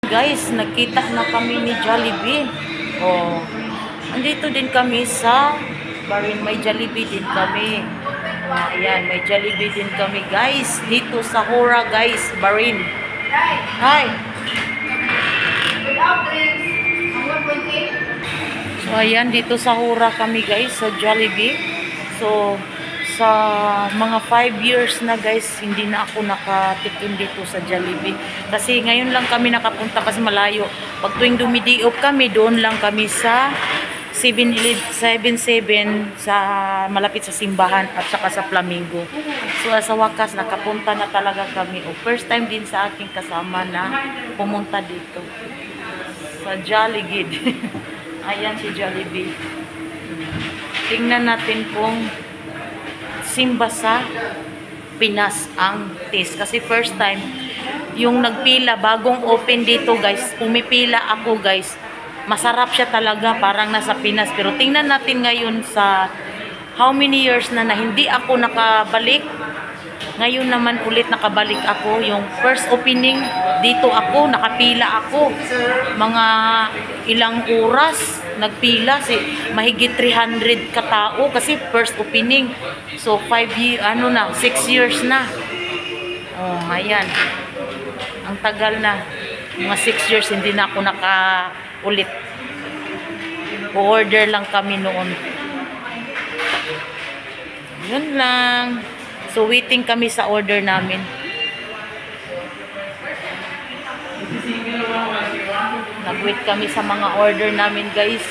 Guys, nagkita na kami ni Jollibee. Oh, andito din kami sa Barin. May Jollibee din kami. Ayan, may Jollibee din kami, guys. Dito sa Hura, guys, Barin. Hi. So, ayan, dito sa Hura kami, guys, sa Jollibee. So, sa mga 5 years na, guys, hindi na ako nakatikim dito sa Jollibee. Kasi ngayon lang kami nakapunta kasi malayo. Pag tuwing dumidiop kami, doon lang kami sa 7-7 sa malapit sa simbahan at saka sa Flamingo. So, sa wakas, nakapunta na talaga kami. First time din sa aking kasama na pumunta dito sa Jollibee. Ayan si Jollibee. Tingnan natin kung simba sa Pinas ang taste. Kasi first time, yung nagpila, bagong open dito, guys. Pumipila ako, guys. Masarap siya talaga, parang nasa Pinas. Pero tingnan natin ngayon sa how many years na hindi ako nakabalik. Ngayon naman ulit nakabalik ako. Yung first opening, dito ako, nakapila ako. Mga ilang oras nagpila, mahigit 300 katao kasi first opening. So 6 years na. Oh, ayan. Ang tagal na. Mga 6 years hindi na ako nakaulit. O-order lang kami noon. Yun lang. So, waiting kami sa order namin. Nag-wait kami sa mga order namin, guys.